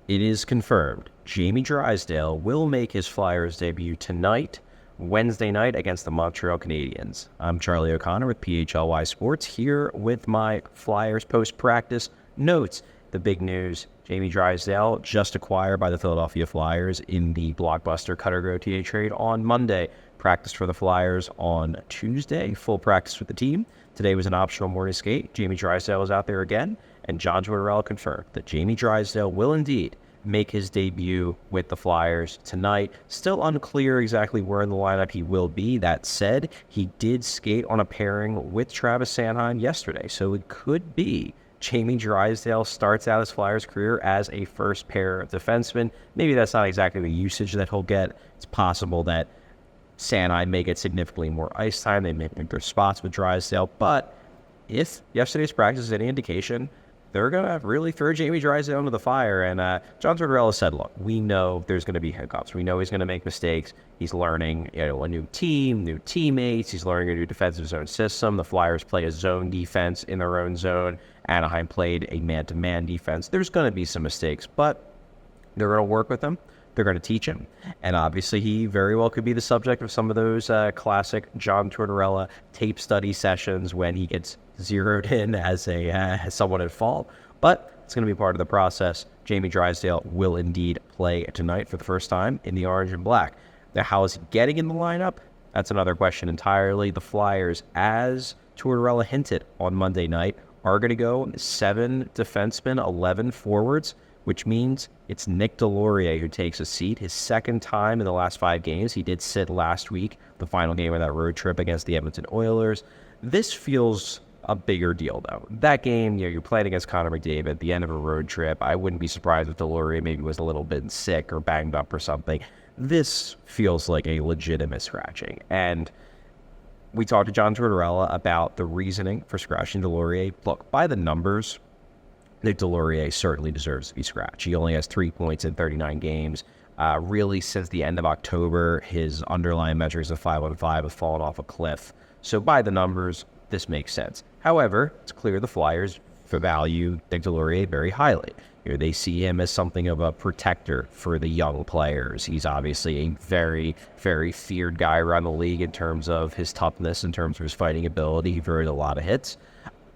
It is confirmed. Jamie Drysdale will make his Flyers debut tonight, Wednesday night, against the Montreal Canadiens. I'm Charlie O'Connor with PHLY Sports, here with my Flyers post-practice notes. The big news, Jamie Drysdale just acquired by the Philadelphia Flyers in the blockbuster cut-or-go-TA trade on Monday. Practiced for the Flyers on Tuesday, full practice with the team. Today was an optional morning skate. Jamie Drysdale was out there again, and John Tortorella confirmed that Jamie Drysdale will indeed make his debut with the Flyers tonight. Still unclear exactly where in the lineup he will be. That said, he did skate on a pairing with Travis Sanheim yesterday, so it could be Jamie Drysdale starts out his Flyers career as a first pair defenseman. Maybe that's not exactly the usage that he'll get. It's possible that Sanheim may get significantly more ice time. They may pick their spots with Drysdale. But if yesterday's practice is any indication, they're going to really throw Jamie Drysdale into the fire. And John Tortorella said, look, we know there's going to be hiccups. We know he's going to make mistakes. He's learning a new team, new teammates. He's learning a new defensive zone system. The Flyers play a zone defense in their own zone. Anaheim played a man-to-man defense. There's going to be some mistakes, but they're going to work with him. They're going to teach him. And obviously, he very well could be the subject of some of those classic John Tortorella tape study sessions when he gets zeroed in as someone at fault. But it's going to be part of the process. Jamie Drysdale will indeed play tonight for the first time in the orange and black. Now, how is he getting in the lineup? That's another question entirely. The Flyers, as Tortorella hinted on Monday night, are going to go 7 defensemen, 11 forwards, which means it's Nick Deslauriers who takes a seat. His second time in the last 5 games. He did sit last week, the final game of that road trip against the Edmonton Oilers. This feels a bigger deal, though. That game, you're playing against Connor McDavid at the end of a road trip. I wouldn't be surprised if Deslauriers maybe was a little bit sick or banged up or something. This feels like a legitimate scratching. And we talked to John Tortorella about the reasoning for scratching Deslauriers. Look, by the numbers, Nick Deslauriers certainly deserves to be scratched. He only has 3 points in 39 games. Really, since the end of October, his underlying measures of 5-on-5 have fallen off a cliff. So by the numbers, this makes sense. However, it's clear the Flyers value Nick Deslauriers very highly. They see him as something of a protector for the young players. He's obviously a very, very feared guy around the league in terms of his toughness, in terms of his fighting ability. He varied a lot of hits.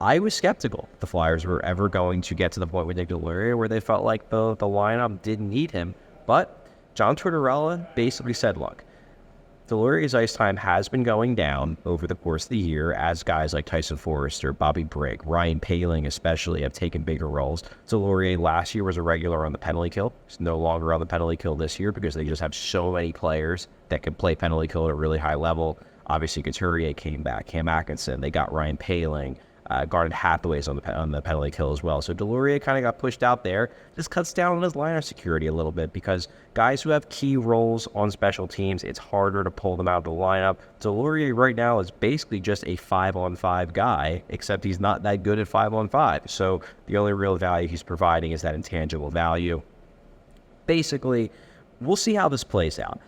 I was skeptical the Flyers were ever going to get to the point with Nick Deslauriers where they felt like the lineup didn't need him. But John Tortorella basically said, look, Deslauriers' ice time has been going down over the course of the year as guys like Tyson Forrester, Bobby Brigg, Ryan Poehling especially have taken bigger roles. Deslauriers last year was a regular on the penalty kill. He's no longer on the penalty kill this year because they just have so many players that can play penalty kill at a really high level. Obviously, Couturier came back, Cam Atkinson, they got Ryan Poehling. Garnet Hathaway's on the penalty kill as well. So Deslauriers kind of got pushed out there. Just cuts down on his lineup security a little bit because guys who have key roles on special teams, it's harder to pull them out of the lineup. Deslauriers right now is basically just a 5-on-5 guy, except he's not that good at 5-on-5. So the only real value he's providing is that intangible value. Basically, we'll see how this plays out.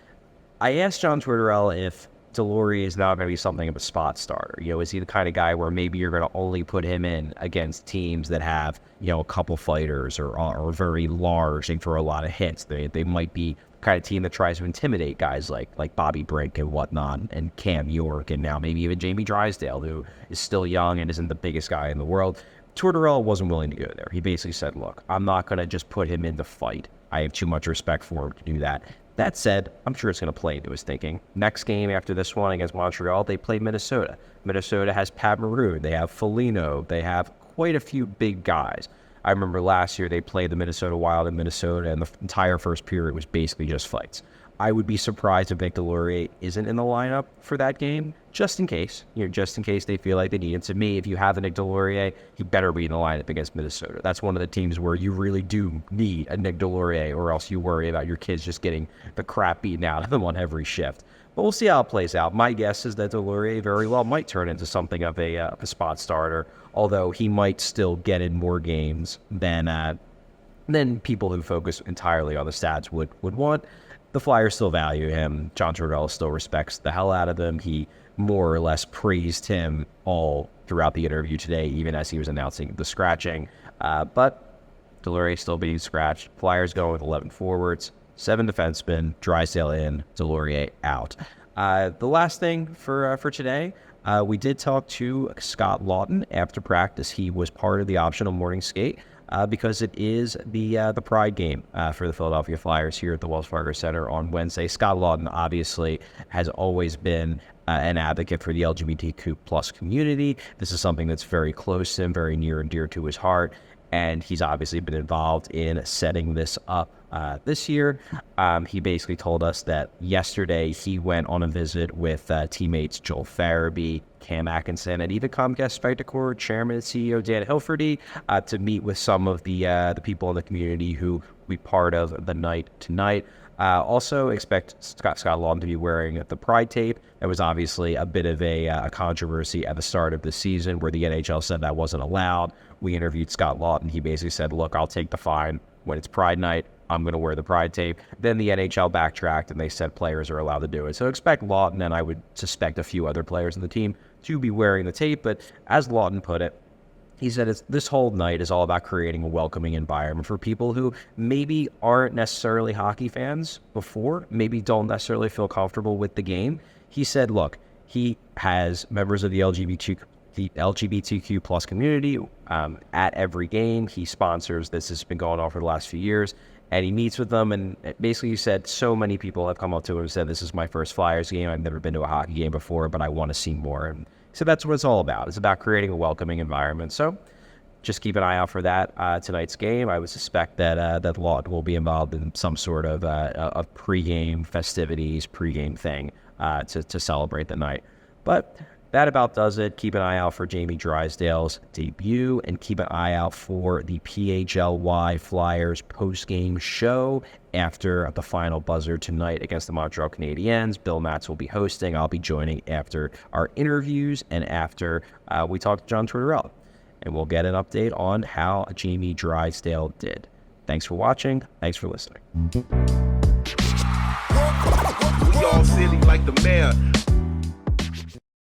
I asked John Tortorella if Deslauriers is now going to be something of a spot starter. Is he the kind of guy where maybe you're going to only put him in against teams that have, a couple fighters or are very large and throw a lot of hits? They might be the kind of team that tries to intimidate guys like Bobby Brigg and whatnot, and Cam York, and now maybe even Jamie Drysdale, who is still young and isn't the biggest guy in the world. Tortorella wasn't willing to go there. He basically said, look, I'm not going to just put him in the fight. I have too much respect for him to do that. That said, I'm sure it's going to play into his thinking. Next game after this one against Montreal, they play Minnesota. Minnesota has Pat Maroon. They have Foligno. They have quite a few big guys. I remember last year they played the Minnesota Wild in Minnesota, and the entire first period was basically just fights. I would be surprised if Nick Deslauriers isn't in the lineup for that game, just in case. Just in case they feel like they need him. To me, if you have a Nick Deslauriers, he better be in the lineup against Minnesota. That's one of the teams where you really do need a Nick Deslauriers, or else you worry about your kids just getting the crap beaten out of them on every shift. But we'll see how it plays out. My guess is that Deslauriers very well might turn into something of a spot starter, although he might still get in more games than people who focus entirely on the stats would want. The Flyers still value him. John Tortorella still respects the hell out of him. He more or less praised him all throughout the interview today, even as he was announcing the scratching. But Deslauriers still being scratched. Flyers going with 11 forwards, 7 defensemen, Drysdale in, Deslauriers out. The last thing for today, we did talk to Scott Lawton after practice. He was part of the optional morning skate because it is the Pride game for the Philadelphia Flyers here at the Wells Fargo Center on Wednesday. Scott Lawton obviously has always been an advocate for the LGBTQ plus community. This is something that's very close to him, very near and dear to his heart, and he's obviously been involved in setting this up this year. He basically told us that yesterday he went on a visit with teammates Joel Farabee, Cam Atkinson, and even Comcast Spectacor Chairman and CEO Dan Hilferty to meet with some of the people in the community who will be part of the night tonight. Also expect Scott Lawton to be wearing the Pride tape. There was obviously a bit of a controversy at the start of the season where the NHL said that wasn't allowed. We interviewed Scott Lawton. He basically said, look, I'll take the fine when it's Pride night. I'm going to wear the Pride tape. Then the NHL backtracked and they said players are allowed to do it. So expect Lawton, and I would suspect a few other players on the team, to be wearing the tape. But as Lawton put it, he said this whole night is all about creating a welcoming environment for people who maybe aren't necessarily hockey fans before, maybe don't necessarily feel comfortable with the game. He said, look, he has members of the LGBTQ plus community at every game. He sponsors this. Has been going on for the last few years, and he meets with them. And basically he said so many people have come up to him and said, this is my first Flyers game. I've never been to a hockey game before, but I want to see more. And so that's what it's all about. It's about creating a welcoming environment. So just keep an eye out for that tonight's game. I would suspect that Lawton will be involved in some sort of pregame festivities, pregame thing to celebrate the night. But that about does it. Keep an eye out for Jamie Drysdale's debut, and keep an eye out for the PHLY Flyers post-game show after the final buzzer tonight against the Montreal Canadiens. Bill Matz will be hosting. I'll be joining after our interviews and after we talk to John Tortorella. And we'll get an update on how Jamie Drysdale did. Thanks for watching. Thanks for listening. We all silly like the mayor.